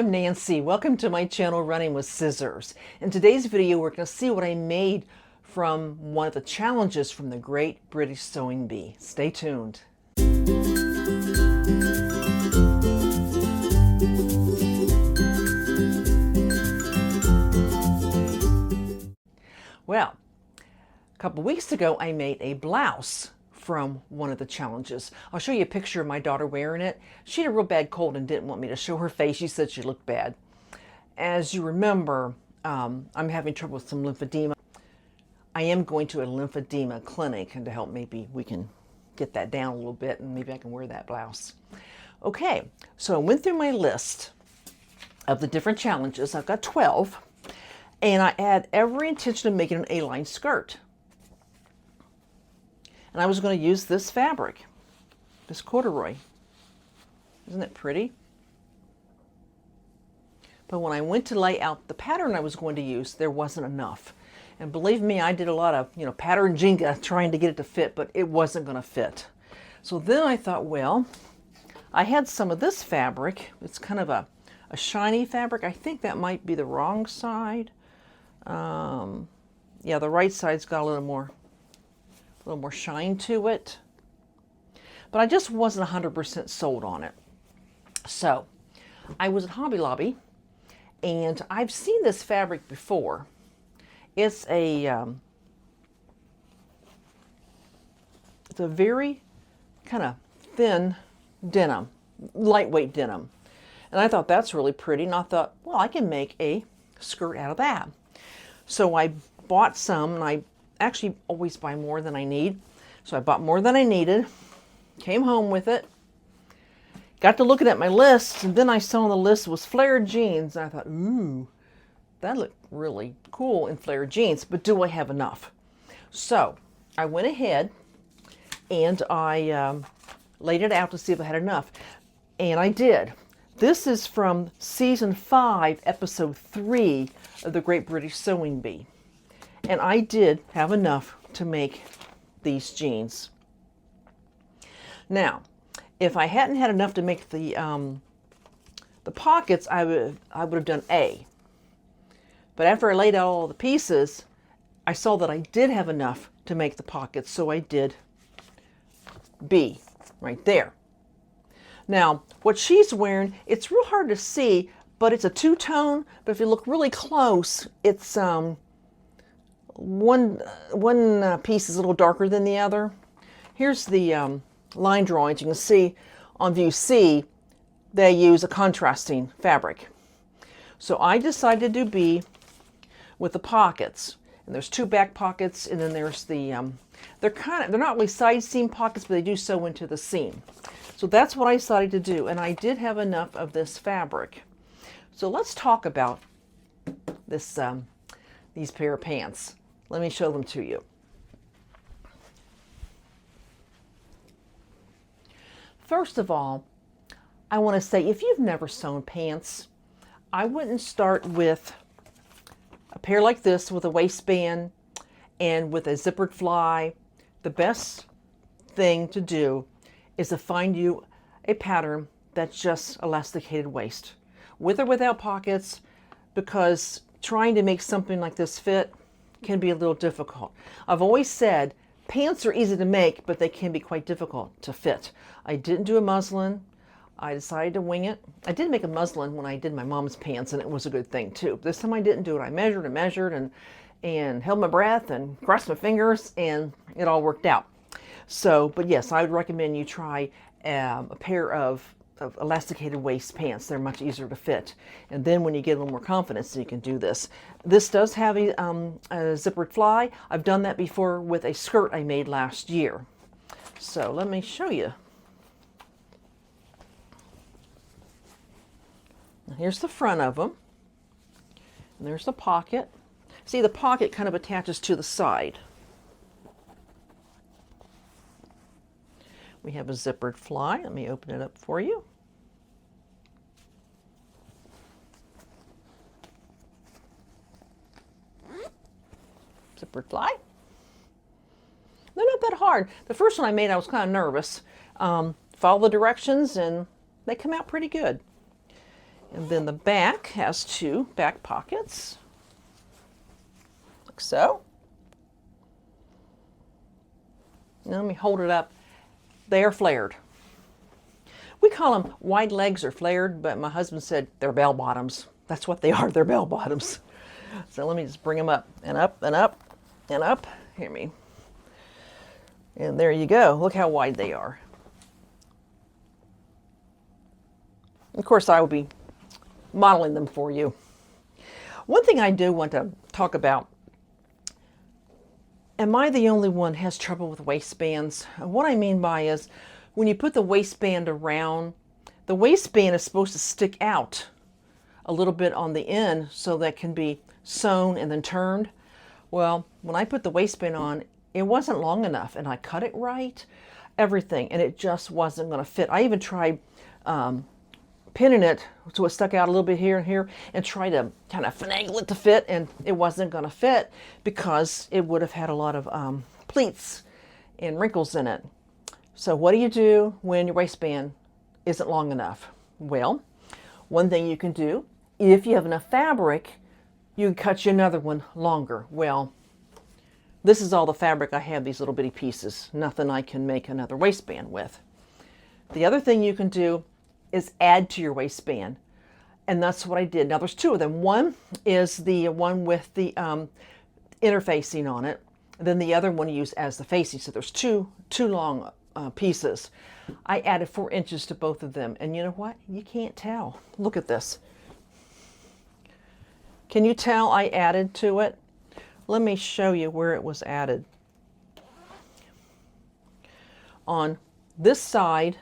I'm Nancy. Welcome to my channel, Running with Scissors. In today's video, we're going to see what I made from one of the challenges from the Great British Sewing Bee. Stay tuned. Well, a couple weeks ago, I made a blouse from one of the challenges. I'll show you a picture of my daughter wearing it. She had a real bad cold and didn't want me to show her face. She said she looked bad. As you remember, I'm having trouble with some lymphedema. I am going to a lymphedema clinic, and to help maybe we can get that down a little bit and maybe I can wear that blouse. Okay, so I went through my list of the different challenges. I've got 12, and I had every intention of making an A-line skirt. And I was going to use this fabric, this corduroy. Isn't it pretty? But when I went to lay out the pattern I was going to use, there wasn't enough. And believe me, I did a lot of, pattern Jenga trying to get it to fit, but it wasn't going to fit. So then I thought, well, I had some of this fabric. It's kind of a shiny fabric. I think that might be the wrong side. Yeah, the right side's got a little more shine to it, but I just wasn't 100% sold on it. So I was at Hobby Lobby, and I've seen this fabric before. It's a very kind of thin denim, lightweight denim, and I thought that's really pretty, and I thought, well, I can make a skirt out of that. So I bought some, and I actually always buy more than I need. So I bought more than I needed, came home with it, got to looking at my list, and then I saw on the list was flared jeans. And I thought, ooh, that looked really cool in flared jeans, but do I have enough? So I went ahead and I laid it out to see if I had enough. And I did. This is from season 5, episode 3 of the Great British Sewing Bee. And I did have enough to make these jeans. Now, if I hadn't had enough to make the pockets, I would have done A. But after I laid out all the pieces, I saw that I did have enough to make the pockets, so I did B, right there. Now, what she's wearing, it's real hard to see, but it's a two-tone. But if you look really close, it's one piece is a little darker than the other. Here's the line drawings. You can see on view C, they use a contrasting fabric. So I decided to do B with the pockets. And there's 2 back pockets, and then there's the, they're not really side seam pockets, but they do sew into the seam. So that's what I decided to do, and I did have enough of this fabric. So let's talk about this, these pair of pants. Let me show them to you. First of all, I want to say, if you've never sewn pants, I wouldn't start with a pair like this with a waistband and with a zippered fly. The best thing to do is to find you a pattern that's just elasticated waist, with or without pockets, because trying to make something like this fit can be a little difficult. I've always said pants are easy to make, but they can be quite difficult to fit. I didn't do a muslin. I decided to wing it. I did make a muslin when I did my mom's pants, and it was a good thing too. This time I didn't do it. I measured and measured and held my breath and crossed my fingers, and it all worked out. So, but yes, I would recommend you try a pair of elasticated waist pants. They're much easier to fit. And then when you get a little more confidence, you can do this. This does have a zippered fly. I've done that before with a skirt I made last year. So let me show you. Here's the front of them. And there's the pocket. See, the pocket kind of attaches to the side. We have a zippered fly. Let me open it up for you. Zippered fly. They're not that hard. The first one I made, I was kind of nervous. Follow the directions and they come out pretty good. And then the back has two back pockets, like so. Now let me hold it up. They are flared. We call them wide legs or flared, but my husband said they're bell bottoms. That's what they are, they're bell bottoms. So let me just bring them up and up and up and up. Hear me. And there you go. Look how wide they are. Of course, I will be modeling them for you. One thing I do want to talk about, am I the only one has trouble with waistbands? What I mean by is when you put the waistband around, the waistband is supposed to stick out a little bit on the end so that can be sewn and then turned. Well, when I put the waistband on, it wasn't long enough, and I cut it right, everything, and it just wasn't going to fit. I even tried pinning it so it stuck out a little bit here and here and try to kind of finagle it to fit, and it wasn't going to fit because it would have had a lot of pleats and wrinkles in it. So what do you do when your waistband isn't long enough? Well, one thing you can do, if you have enough fabric, you can cut you another one longer. Well, this is all the fabric I have, these little bitty pieces. Nothing I can make another waistband with. The other thing you can do is add to your waistband. And that's what I did. Now there's two of them. One is the one with the interfacing on it. And then the other one you use as the facing. So there's two long pieces. I added 4 inches to both of them. And you know what? You can't tell. Look at this. Can you tell I added to it? Let me show you where it was added. On this side,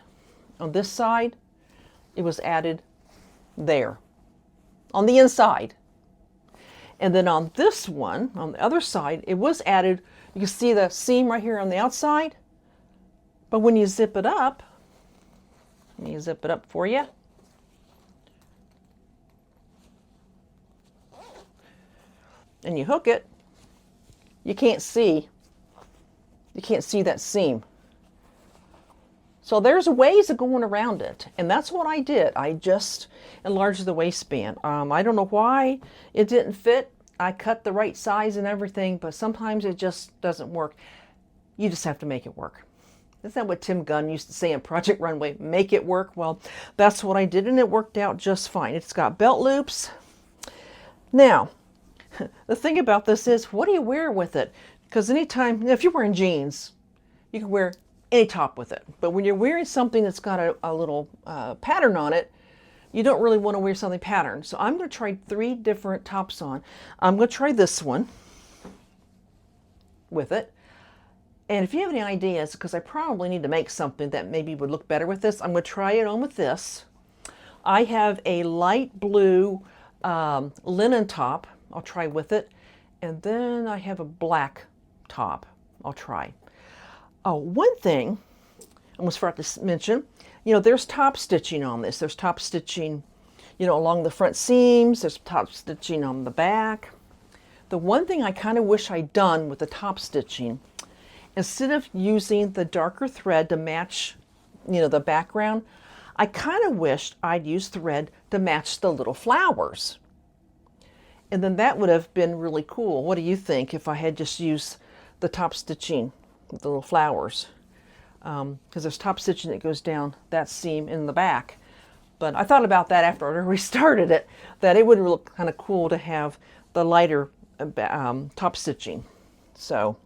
it was added there, on the inside. And then on this one, on the other side, it was added, you can see the seam right here on the outside. But when you zip it up, let me zip it up for you. And you hook it, you can't see that seam. So there's ways of going around it, and that's what I did. I just enlarged the waistband. I don't know why it didn't fit. I cut the right size and everything, but sometimes it just doesn't work. You just have to make it work. Isn't that what Tim Gunn used to say in Project Runway? Make it work. Well, that's what I did, and it worked out just fine. It's got belt loops. Now, the thing about this is, what do you wear with it? Because anytime, if you're wearing jeans, you can wear any top with it. But when you're wearing something that's got a little pattern on it, you don't really want to wear something patterned. So I'm going to try 3 different tops on. I'm going to try this one with it. And if you have any ideas, because I probably need to make something that maybe would look better with this, I'm going to try it on with this. I have a light blue linen top. I'll try with it. And then I have a black top. I'll try. Oh, one thing I almost forgot to mention, you know, there's top stitching on this. There's top stitching, you know, along the front seams. There's top stitching on the back. The one thing I kind of wish I'd done with the top stitching, instead of using the darker thread to match, you know, the background, I kind of wished I'd used thread to match the little flowers. And then that would have been really cool. What do you think if I had just used the top stitching with the little flowers? Because there's top stitching that goes down that seam in the back. But I thought about that after I restarted it, that it would look kind of cool to have the lighter top stitching. So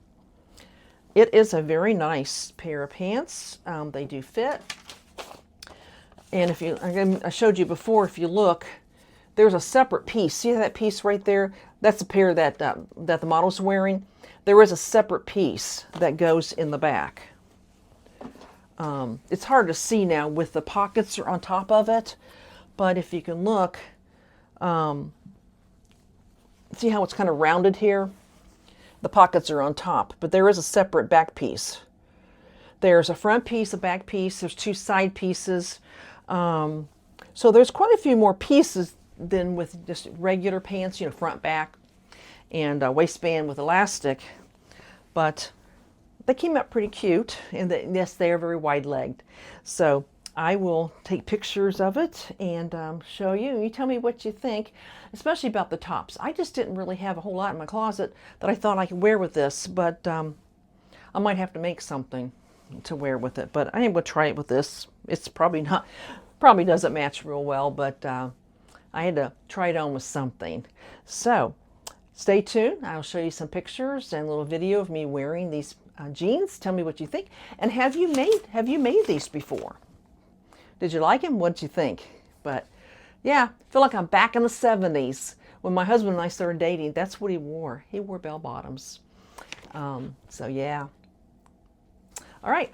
it is a very nice pair of pants. They do fit. And if you, I showed you before, if you look, there's a separate piece. See that piece right there? That's a pair that that the model's wearing. There is a separate piece that goes in the back. It's hard to see now with the pockets on top of it, but if you can look, see how it's kind of rounded here? The pockets are on top, but there is a separate back piece. There's a front piece, a back piece, there's 2 side pieces. So there's quite a few more pieces than with just regular pants, you know, front, back, and a waistband with elastic. But they came out pretty cute, and yes, they are very wide-legged. So I will take pictures of it and show you. You tell me what you think, especially about the tops. I just didn't really have a whole lot in my closet that I thought I could wear with this, but I might have to make something to wear with it. But I am going to try it with this. It's probably doesn't match real well, but I had to try it on with something. So stay tuned. I'll show you some pictures and a little video of me wearing these jeans. Tell me what you think. And have you made these before? Did you like them? What did you think? But yeah, I feel like I'm back in the 70s. When my husband and I started dating, that's what he wore. He wore bell bottoms. So yeah. All right.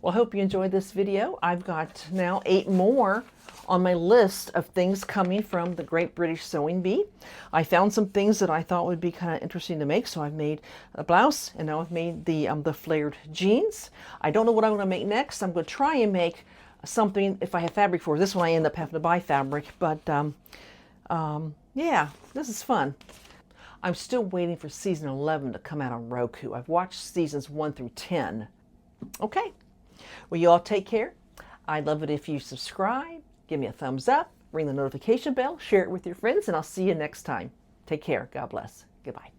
Well, I hope you enjoyed this video. I've got now 8 more on my list of things coming from the Great British Sewing Bee. I found some things that I thought would be kind of interesting to make, so I've made a blouse, and now I've made the flared jeans. I don't know what I'm going to make next. I'm going to try and make something if I have fabric for it. This one I end up having to buy fabric, but yeah, this is fun. I'm still waiting for season 11 to come out on Roku. I've watched seasons 1 through 10. Okay, well, you all take care. I'd love it if you subscribe, give me a thumbs up, ring the notification bell, share it with your friends, and I'll see you next time. Take care. God bless. Goodbye.